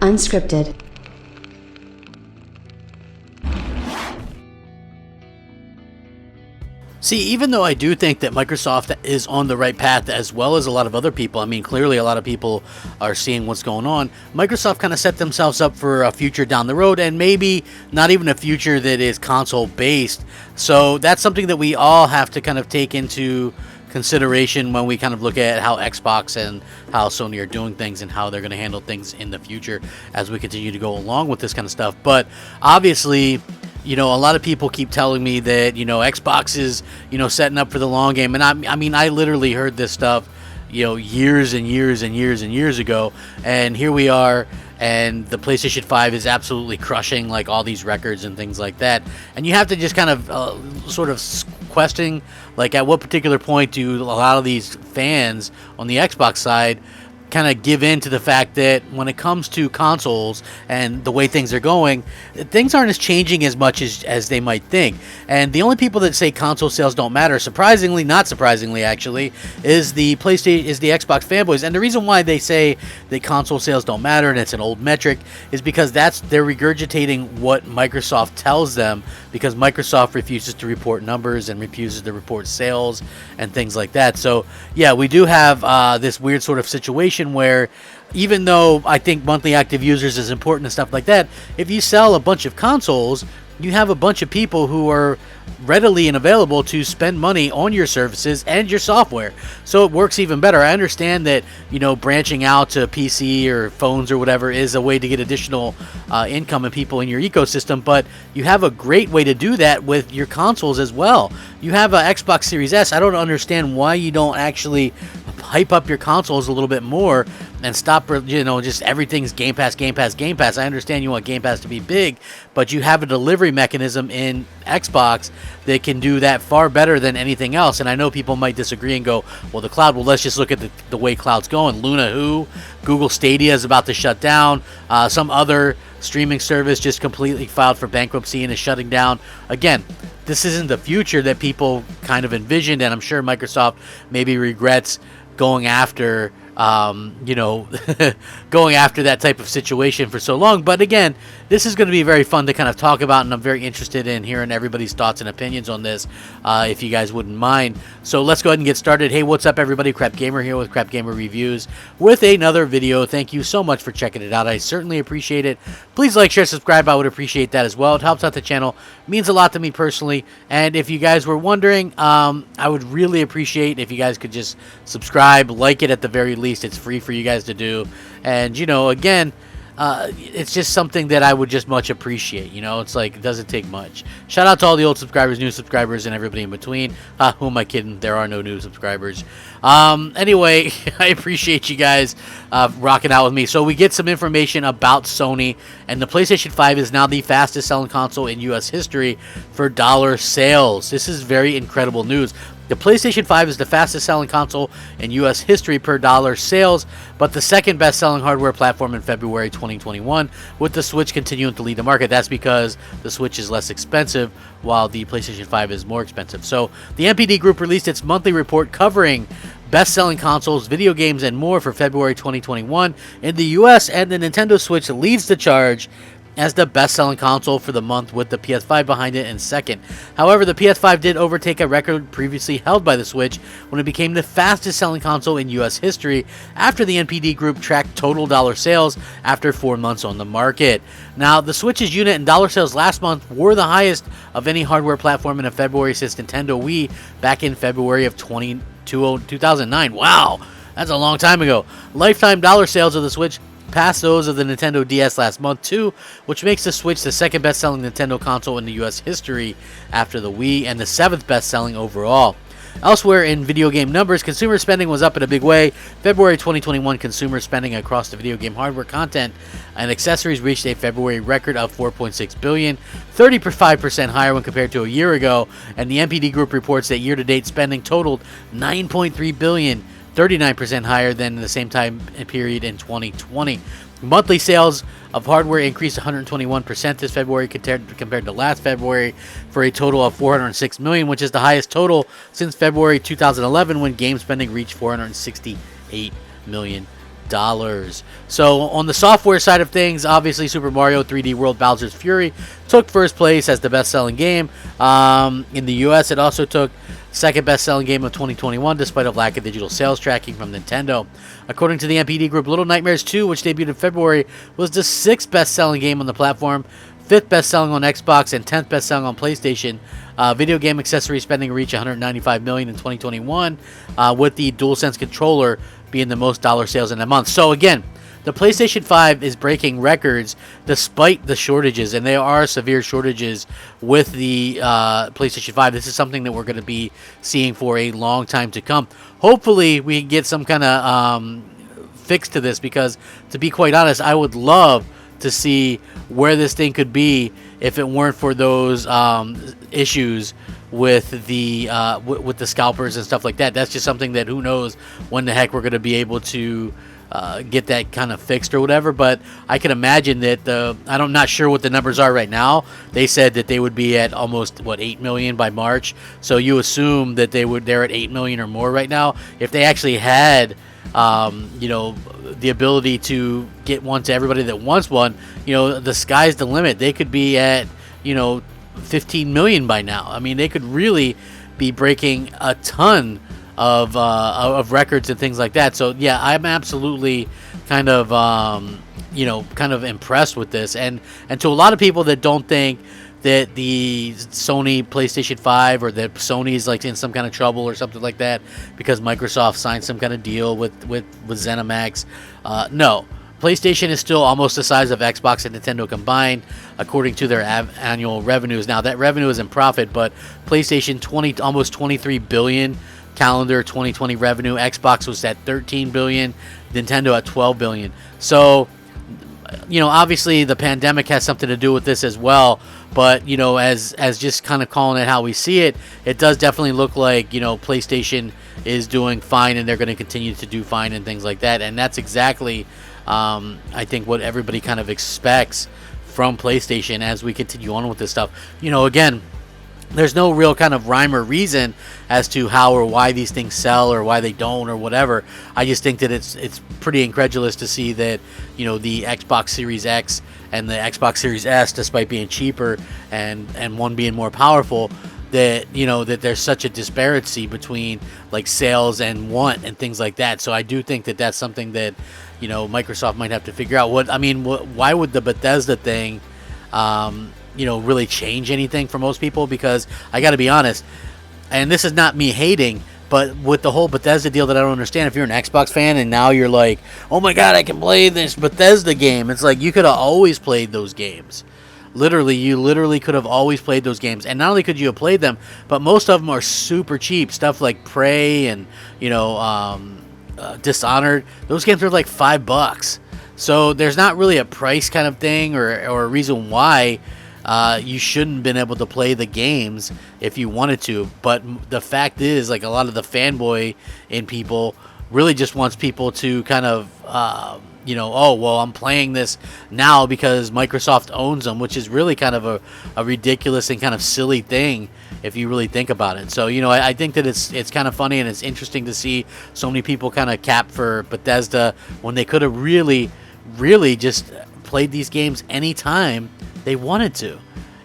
Unscripted. See, even though I do think that Microsoft is on the right path, as well as a lot of other people, I mean, clearly a lot of people are seeing what's going on, Microsoft kind of set themselves up for a future down the road, and maybe not even a future that is console-based. So that's something that we all have to kind of take into consideration when we kind of look at how Xbox and how Sony are doing things and how they're going to handle things in the future as we continue to go along with this kind of stuff. But obviously, you know, a lot of people keep telling me that, you know, Xbox is, you know, setting up for the long game. And I mean, I literally heard this stuff, you know, years and years and years and years ago. And here we are, and the PlayStation 5 is absolutely crushing, like, all these records and things like that. And you have to just kind of sort of question, like, at what particular point do a lot of these fans on the Xbox side kind of give in to the fact that when it comes to consoles and the way things are going, things aren't as changing as much as they might think. And the only people that say console sales don't matter, surprisingly, not surprisingly actually, is the Xbox fanboys. And the reason why they say that console sales don't matter and it's an old metric is because they're regurgitating what Microsoft tells them, because Microsoft refuses to report numbers and refuses to report sales and things like that. So yeah, we do have this weird sort of situation where, even though I think monthly active users is important and stuff like that, if you sell a bunch of consoles, you have a bunch of people who are readily and available to spend money on your services and your software. So it works even better. I understand that, you know, branching out to PC or phones or whatever is a way to get additional income and people in your ecosystem, but you have a great way to do that with your consoles as well. You have an Xbox Series S. I don't understand why you don't actually hype up your consoles a little bit more and stop, you know, just everything's Game Pass, Game Pass, Game Pass. I understand you want Game Pass to be big, but you have a delivery mechanism in Xbox that can do that far better than anything else. And I know people might disagree and go, well, the cloud, well, let's just look at the way cloud's going. Luna who? Google Stadia is about to shut down. Some other streaming service just completely filed for bankruptcy and is shutting down. Again, this isn't the future that people kind of envisioned, and I'm sure Microsoft maybe regrets going after, you know, going after that type of situation for so long. But again, this is going to be very fun to kind of talk about, and I'm very interested in hearing everybody's thoughts and opinions on this, if you guys wouldn't mind. So let's go ahead and get started. Hey, what's up, everybody? Crapgamer here with Crapgamer Reviews with another video. Thank you so much for checking it out. I certainly appreciate it. Please like, share, subscribe. I would appreciate that as well. It helps out the channel. Means a lot to me personally. And if you guys were wondering, I would really appreciate if you guys could just subscribe, like it at the very least. It's free for you guys to do. And, you know, again, it's just something that I would just much appreciate. You know, it's like, it doesn't take much. Shout out to all the old subscribers, new subscribers, and everybody in between. Who am I kidding? There are no new subscribers. Anyway, I appreciate you guys rocking out with me. So we get some information about Sony, and the PlayStation 5 is now the fastest selling console in US history for dollar sales. This is very incredible news. The PlayStation 5 is the fastest selling console in US history per dollar sales, but the second best selling hardware platform in February 2021, with the Switch continuing to lead the market. That's because the Switch is less expensive while the PlayStation 5 is more expensive. So the NPD Group released its monthly report covering best-selling consoles, video games, and more for February 2021 in the US, and the Nintendo Switch leads the charge as the best-selling console for the month, with the PS5 behind it in second. However, the PS5 did overtake a record previously held by the Switch when it became the fastest-selling console in US history after the NPD Group tracked total dollar sales after 4 months on the market. Now, the Switch's unit and dollar sales last month were the highest of any hardware platform in a February since Nintendo Wii back in February of 2009. Wow, that's a long time ago. Lifetime dollar sales of the Switch passed those of the Nintendo DS last month too, which makes the Switch the second best-selling Nintendo console in the US history after the Wii, and the 7th best-selling overall. Elsewhere in video game numbers, consumer spending was up in a big way. February 2021 consumer spending across the video game hardware, content, and accessories reached a February record of $4.6 billion, 35% higher when compared to a year ago, and the NPD Group reports that year-to-date spending totaled $9.3 billion, 39% higher than the same time period in 2020. Monthly sales of hardware increased 121% this February compared to last February, for a total of $406 million, which is the highest total since February 2011, when game spending reached $468 million. So on the software side of things, obviously Super Mario 3D World Bowser's Fury took first place as the best-selling game. In the US, it also took second best-selling game of 2021, despite a lack of digital sales tracking from Nintendo. According to the NPD Group, Little Nightmares 2, which debuted in February, was the sixth best-selling game on the platform, fifth best-selling on Xbox, and 10th best-selling on PlayStation. Video game accessory spending reached $195 million in 2021, with the DualSense controller being the most dollar sales in a month. So again, the PlayStation 5 is breaking records despite the shortages, and there are severe shortages with the PlayStation 5. This is something that we're going to be seeing for a long time to come. Hopefully, we can get some kind of fix to this, because to be quite honest, I would love to see where this thing could be if it weren't for those issues with the scalpers and stuff like that. That's just something that who knows when the heck we're going to be able to get that kind of fixed or whatever. But I can imagine that I'm not sure what the numbers are right now. They said that they would be at almost 8 million by March. So you assume that they're at 8 million or more right now. If they actually had the ability to get one to everybody that wants one, the sky's the limit. They could be at 15 million by now. I mean, they could really be breaking a ton of records and things like that. So yeah, I'm absolutely kind of impressed with this, and to a lot of people that don't think that the Sony PlayStation 5 or that Sony's like in some kind of trouble or something like that because Microsoft signed some kind of deal with ZeniMax. No, PlayStation is still almost the size of Xbox and Nintendo combined, according to their annual revenues. Now that revenue is in profit, but PlayStation almost 23 billion calendar 2020 revenue. Xbox was at 13 billion, Nintendo at 12 billion. So, obviously the pandemic has something to do with this as well. But, as just kind of calling it how we see it, it does definitely look like, PlayStation is doing fine and they're going to continue to do fine and things like that. And that's exactly, I think, what everybody kind of expects from PlayStation as we continue on with this stuff. Again, there's no real kind of rhyme or reason as to how or why these things sell or why they don't or whatever. I just think that it's pretty incredulous to see that, the Xbox Series X and the Xbox Series S, despite being cheaper and one being more powerful, that that there's such a disparity between like sales and want and things like that. So I do think that that's something that Microsoft might have to figure out. Why would the Bethesda thing really change anything for most people? Because I got to be honest, and this is not me hating, but with the whole Bethesda deal that I don't understand, if you're an Xbox fan and now you're like, oh my god, I can play this Bethesda game, it's like you could have always played those games. You literally could have always played those games, and not only could you have played them, but most of them are super cheap. Stuff like Prey and Dishonored, those games are like $5. So there's not really a price kind of thing or a reason why you shouldn't have been able to play the games if you wanted to. But the fact is, like, a lot of the fanboy in people really just wants people to kind of, oh, well, I'm playing this now because Microsoft owns them, which is really kind of a ridiculous and kind of silly thing if you really think about it. So, I think that it's kind of funny and it's interesting to see so many people kind of cap for Bethesda when they could have really just played these games anytime they wanted to.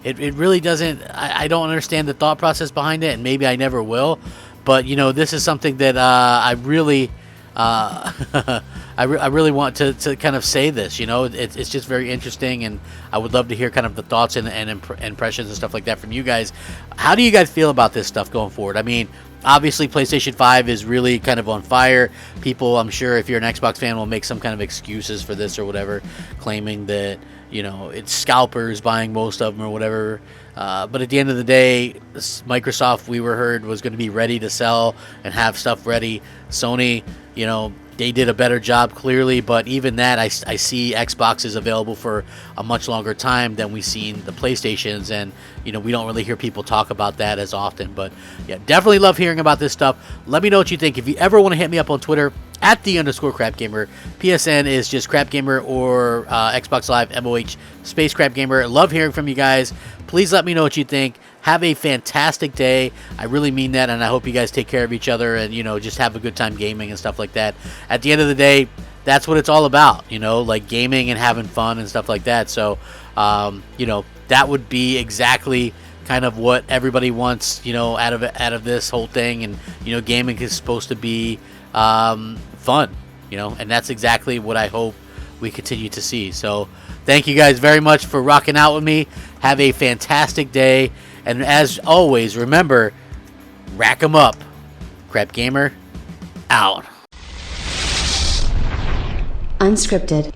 It really doesn't. I don't understand the thought process behind it, and maybe I never will. But this is something that I really, I really want to kind of say this. It's just very interesting, and I would love to hear kind of the thoughts and impressions and stuff like that from you guys. How do you guys feel about this stuff going forward? I mean, obviously, PlayStation 5 is really kind of on fire. People, I'm sure, if you're an Xbox fan, will make some kind of excuses for this or whatever, claiming that it's scalpers buying most of them or whatever. But at the end of the day, Microsoft, we were heard, was going to be ready to sell and have stuff ready. Sony, they did a better job clearly, but even that, I see Xboxes available for a much longer time than we've seen the PlayStations, and we don't really hear people talk about that as often. But yeah, definitely love hearing about this stuff. Let me know what you think. If you ever want to hit me up on Twitter, at @the_Crapgamer. PSN is just Crapgamer, or Xbox Live MOH space Crapgamer. Love hearing from you guys. Please let me know what you think. Have a fantastic day. I really mean that, and I hope you guys take care of each other and just have a good time gaming and stuff like that. At the end of the day, that's what it's all about, you know, like gaming and having fun and stuff like that. So, you know, that would be exactly kind of what everybody wants, you know, out of this whole thing. And, you know, gaming is supposed to be fun, you know, and that's exactly what I hope we continue to see. So thank you guys very much for rocking out with me. Have a fantastic day. And as always, remember, rack 'em up. Crapgamer out. Unscripted.